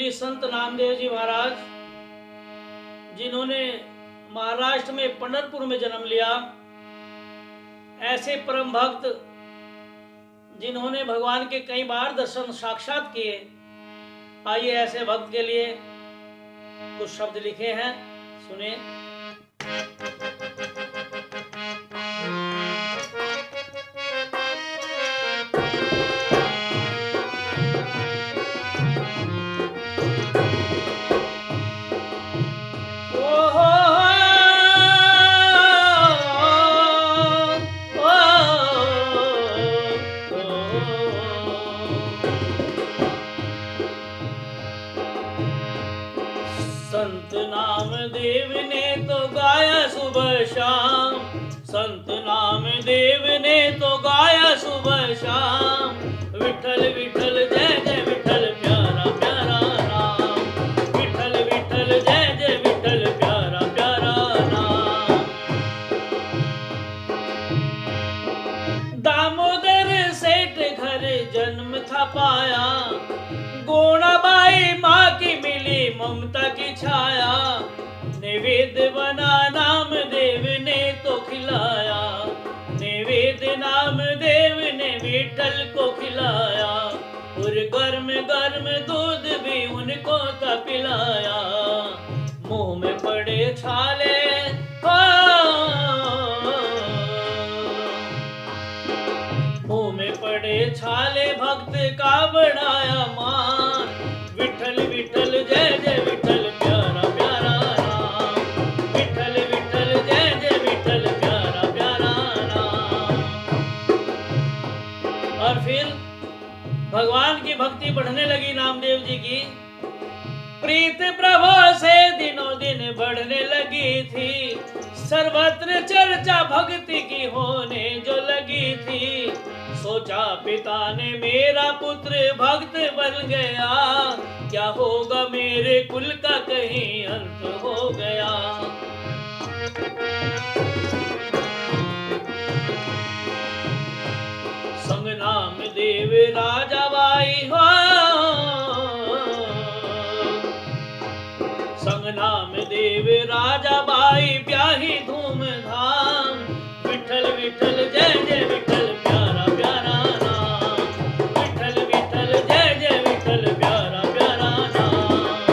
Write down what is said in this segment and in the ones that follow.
श्री संत नामदेव जी महाराज, जिन्होंने महाराष्ट्र में पंढरपुर में जन्म लिया, ऐसे परम भक्त जिन्होंने भगवान के कई बार दर्शन साक्षात किए। आइए ऐसे भक्त के लिए कुछ शब्द लिखे हैं, सुने। संत नामदेव ने तो गाया सुबह शाम, संत नामदेव ने तो गाया सुबह शाम। विठल विठल जय जय विठल प्यारा प्यारा नाम, विठल विठल जय जय विठल प्यारा प्यारा नाम। दामोदर सेठ घर जन्म था पाया, गोणाबाई माँ की मिली ममता की छाया। निवेद्य बना नामदेव ने तो खिलाया, निवेद्य नामदेव ने विठल को खिलाया। और गर्म गर्म दूध भी उनको था पिलाया। मुंह में पड़े छाले मुंह में पड़े छाले, भक्त का बढ़ाया मान। विठल विठल जय जय विठल प्यारा प्यारा नाम, विठल विठल जय जय विठल प्यारा प्यारा नाम। और फिर भगवान की भक्ति बढ़ने लगी नामदेव जी की। प्रीत प्रभु से दिनों दिन बढ़ने लगी थी, सर्वत्र चर्चा भक्ति की होने जो लगी थी। सोचा पिता ने मेरा पुत्र भक्त बन गया, क्या होगा मेरे कुल का कहीं अंत हो गया। संग नामदेव राजा बाई हो, संग नामदेव राजा बाई ब्याही धूमधाम। विठल विठल जय जय विठल प्यारा प्यारा नाम, विठल विठल जय जय विठल प्यारा प्यारा नाम।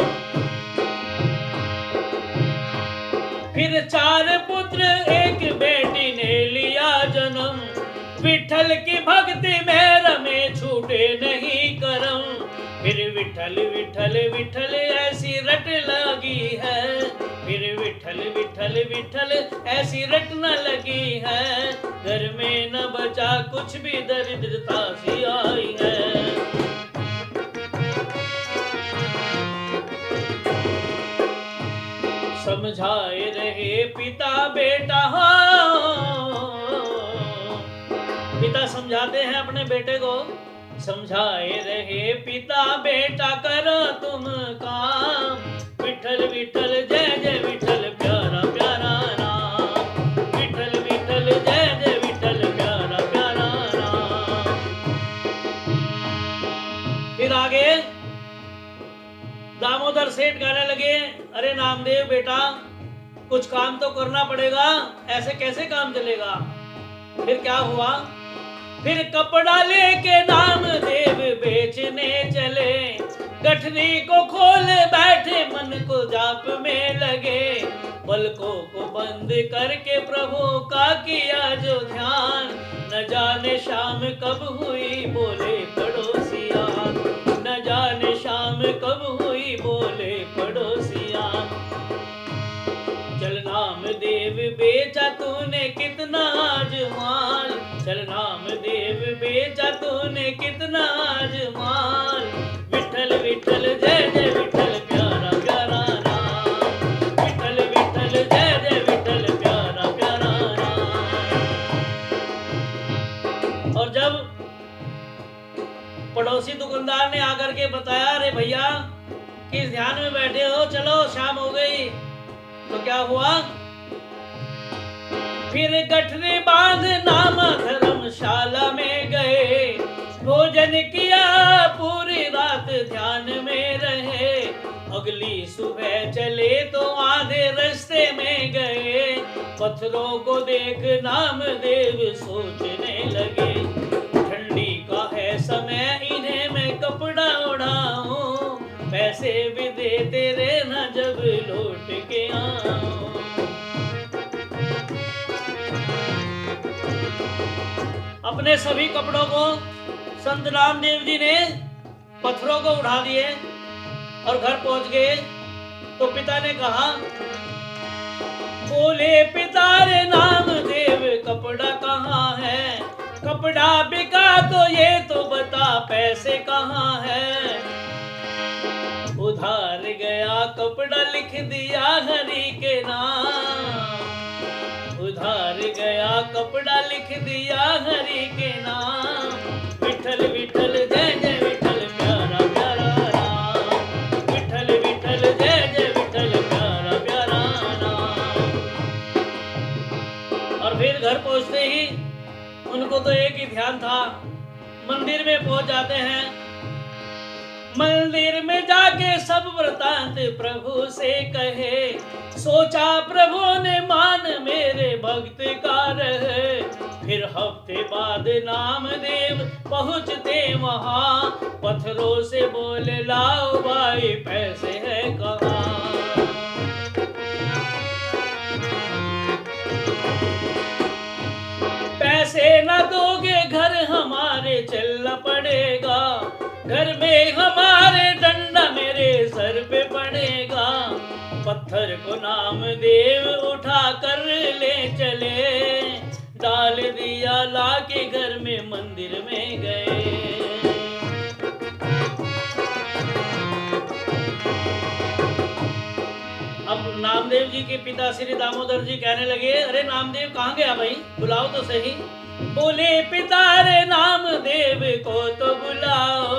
फिर 4 पुत्र एक बेटी ने लिया जन्म, विठल की भक्ति में रमे छूटे नहीं करम। फिर विठल विठल विठल ऐसी रट लगी है, फिर विठल विठल विठल ऐसी रट न लगी है। घर में न बचा कुछ भी, दरिद्रता सी आई है। समझाए रहे पिता बेटा हो, पिता समझाते हैं अपने बेटे को। समझाए रहे पिता बेटा करो तुम काम। विठल विठल जय जय विठल प्यारा प्यारा नाम, विठल विठल जय जय विठल प्यारा प्यारा नाम। फिर आगे दामोदर सेठ गाने लगे, अरे नामदेव बेटा कुछ काम तो करना पड़ेगा, ऐसे कैसे काम चलेगा। फिर क्या हुआ, फिर कपड़ा लेके नामदेव बेचने चले। गठरी को खोले बैठे मन को जाप में लगे। पलकों को बंद करके प्रभु का किया जो ध्यान। न जाने शाम कब हुई बोले पड़ोसिया, न जाने शाम कब हुई बोले पड़ोसिया। चल नामदेव बेचा तूने कितना आज माल, चल नामदेव बेचा तूने कितना आज माल। विठल विठल जय जय विठल प्यारा प्यारा नाम, विठल विठल जय जय विठल प्यारा प्यारा नाम। और जब पड़ोसी दुकानदार ने आकर के बताया, अरे भैया किस ध्यान में बैठे हो, चलो शाम हो गई। तो क्या हुआ, फिर गठरी बांध नाम धर्मशाला में गए। भोजन किया पूरी रात ध्यान में रहे। चले तो आधे रास्ते में गए, पत्थरों को देख नामदेव सोचने लगे, ठंडी का है समय इन्हें मैं कपड़ा उड़ाऊं, पैसे भी देते रहना जब लौट के आऊं। अपने सभी कपड़ों को संत नामदेव जी ने पत्थरों को उठा दिए और घर पहुंच गए तो पिता ने कहा, बोले पिता रे नामदेव कपड़ा कहाँ है, कपड़ा बिका तो ये तो बता पैसे कहाँ है। उधार गया कपड़ा लिख दिया हरि के नाम, उधार गया कपड़ा लिख दिया हरि के नाम, विठल विठल जय जय विठल प्यारा प्यारा नाम, विठल विठल जय जय विठल प्यारा प्यारा नाम। और फिर घर पहुंचते ही उनको तो एक ही ध्यान था, मंदिर में पहुंच जाते हैं। मंदिर में जाके सब वृतांत प्रभु से कहे, सोचा प्रभु ने मान मेरे भक्त का रहे। फिर हफ्ते बाद नामदेव पहुंचते वहां, पत्थरों से बोले लाओ भाई पैसे है कहाँ। पैसे न दोगे घर हमारे चलना पड़ेगा, घर में हमारे डंडा मेरे सर पे पड़ेगा। पत्थर को नामदेव उठा कर ले चले, डाल दिया लाके घर में मंदिर में गए। अब नामदेव जी के पिता श्री दामोदर जी कहने लगे, अरे नामदेव कहाँ गया भाई, बुलाओ तो सही। बोले पिता रे नामदेव को तो बुलाओ,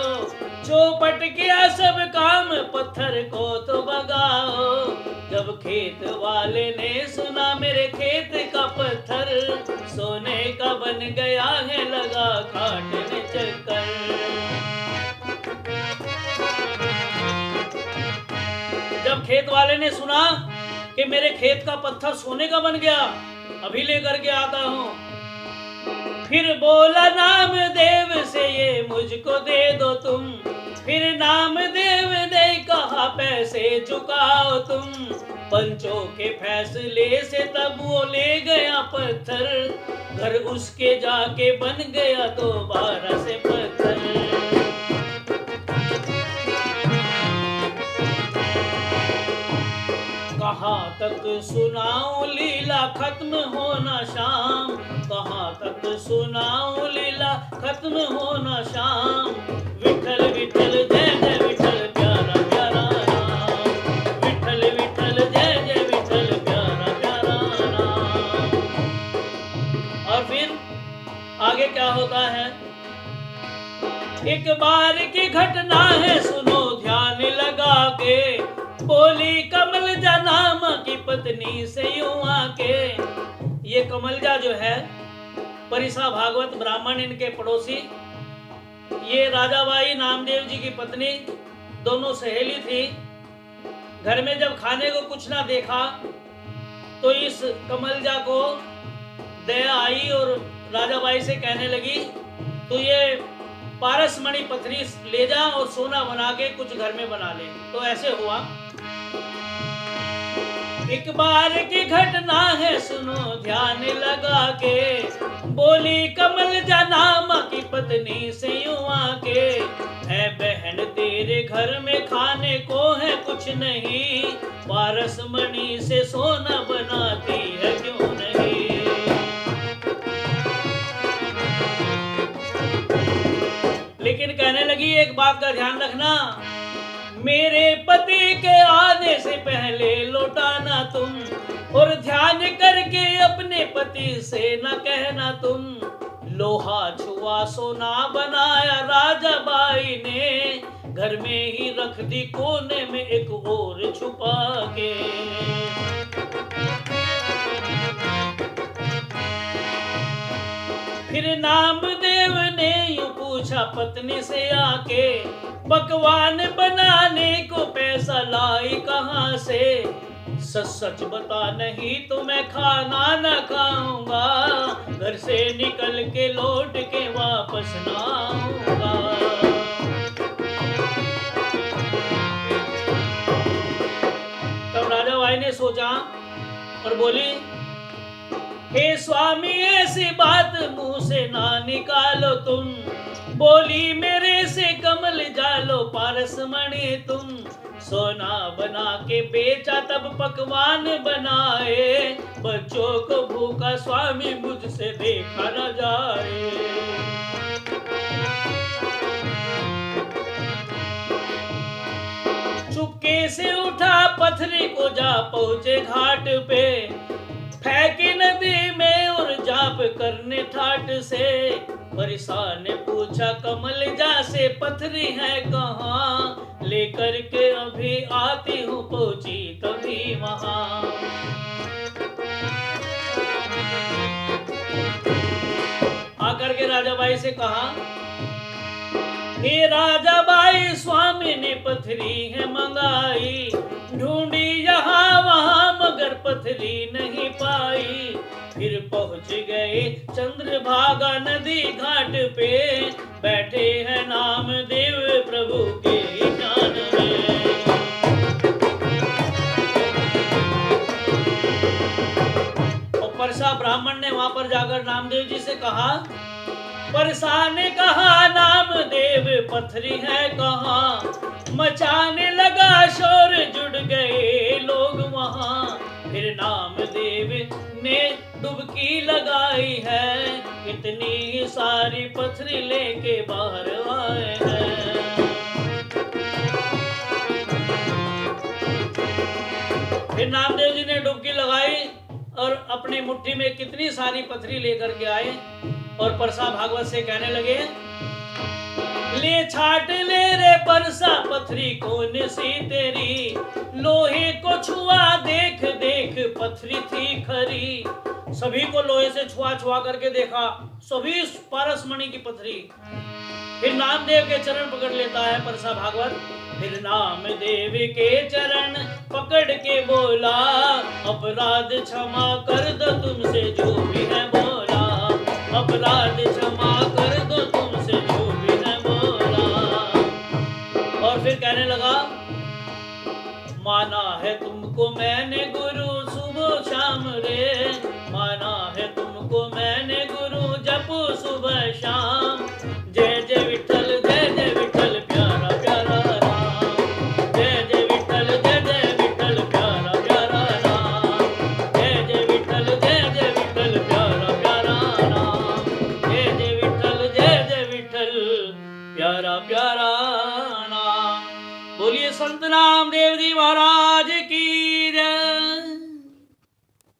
चौपट किया सब काम पत्थर को तो भगाओ। जब खेत वाले ने सुना मेरे खेत का पत्थर सोने का बन गया है, लगा काटने चक्कर। जब खेत वाले ने सुना कि मेरे खेत का पत्थर सोने का बन गया, अभी लेकर के आता हूं। फिर बोला नामदेव से ये मुझको दे दो तुम, फिर नामदेव ने कहा पैसे चुकाओ तुम। पंचों के फैसले से तब वो ले गया पत्थर, घर उसके जाके बन गया दोबारा से पत्थर। कहाँ तक सुनाऊं लीला खत्म होना शाम, कहाँ तक सुनाऊं लीला खत्म होना शाम। विठल विठल जय जय विठल प्यारा प्यारा नाम, विठल विठल जय जय विठल प्यारा प्यारा नाम। और फिर आगे क्या होता है, एक बार की घटना है सुनो ध्यान लगा के। बोली कमलजा नाम की पत्नी से यूं आके, ये कमलजा जो है परिसा भागवत ब्राह्मण इनके पड़ोसी, ये राजाबाई नामदेव जी की पत्नी, दोनों सहेली थी। घर में जब खाने को कुछ ना देखा तो इस कमलजा को दया आई और राजाबाई से कहने लगी, तो ये पारसमणि पत्थरी ले जा और सोना बना के कुछ घर में बना ले। तो ऐसे हुआ। एक बार की घटना है सुनो ध्यान लगा के। बोली कमलजा नाम की पत्नी से यूं आके, है बहन तेरे घर में खाने को है कुछ नहीं, पारसमणि से सोना बनाती है क्यों नहीं। लेकिन कहने लगी एक बात का ध्यान रखना, मेरे पति के आने से पहले लौटाना तुम, और ध्यान करके अपने पति से न कहना तुम। लोहा छुआ सोना बनाया राजाबाई ने, घर में ही रख दी कोने में एक और छुपा के। फिर नामदेव नामदेव ने यूं पूछा पत्नी से आके, पकवान बनाने को पैसा लाई कहाँ से? सच सच बता नहीं तो मैं खाना न खाऊंगा, घर से निकल के लौट के वापस ना आऊंगा। तब राजा भाई ने सोचा और बोली, हे स्वामी ऐसी बात मुंह से ना निकालो तुम, बोली मेरे से कमल जालो पारस मणि तुम। सोना बना के बेचा तब पकवान बनाए, बच्चों को भूखा स्वामी मुझसे देखा न जाए। चुपके से उठा पत्थरी को जा पहुंचे घाट पे, फेंकी नदी में और जाप करने ठाट से। परेशान ने पूछा कमल जा से पत्थरी है कहाँ, लेकर के अभी आती हूँ पहुंची तभी वहां। आकर के राजा बाई से कहा, हे राजा बाई स्वामी ने पत्थरी है मंगाई, ढूंढी यहाँ वहां मगर पत्थरी नहीं पाई। फिर पहुंच गए चंद्रभागा नदी घाट पे, बैठे हैं नामदेव प्रभु के ध्यान में। और परसा ब्राह्मण ने वहां पर जाकर नामदेव जी से कहा, परसा ने कहा नामदेव पत्थरी है कहाँ, मचाने लगा शोर जुड़ गए लोग वहां। फिर नामदेव ने डुबकी लगाई है, इतनी सारी पत्थरी लेके बाहर आए हैं। फिर नामदेव जी ने डुबकी लगाई और अपनी मुट्ठी में कितनी सारी पत्थरी लेकर के आए और परसा भागवत से कहने लगे, ले छाट ले रे परसा पत्थरी कौन सी तेरी, लोहे को छुआ देख देख पत्थरी थी खरी। सभी को लोहे से छुआ छुआ करके देखा, सभी पारसमणि की पत्थरी। फिर नामदेव के चरण पकड़ लेता है परसा भागवत, फिर नामदेव के चरण पकड़ के बोला, अपराध क्षमा कर दो तुमसे जो भी है बोला, अपराध क्षमा कर दो तुमसे जो भी है बोला। और फिर कहने लगा, माना है तुमको मैंने गुरु सुबह शाम रे, माना है तुमको मैंने गुरु जपो सुबह शाम। जय जय विठल प्यारा प्यारा राम, जय जय विठल प्यारा प्यारा राम, जय जय विठल प्यारा प्यारा राम, जय जय विठल प्यारा प्यारा नाम। बोलिए संत नामदेव जी महाराज की।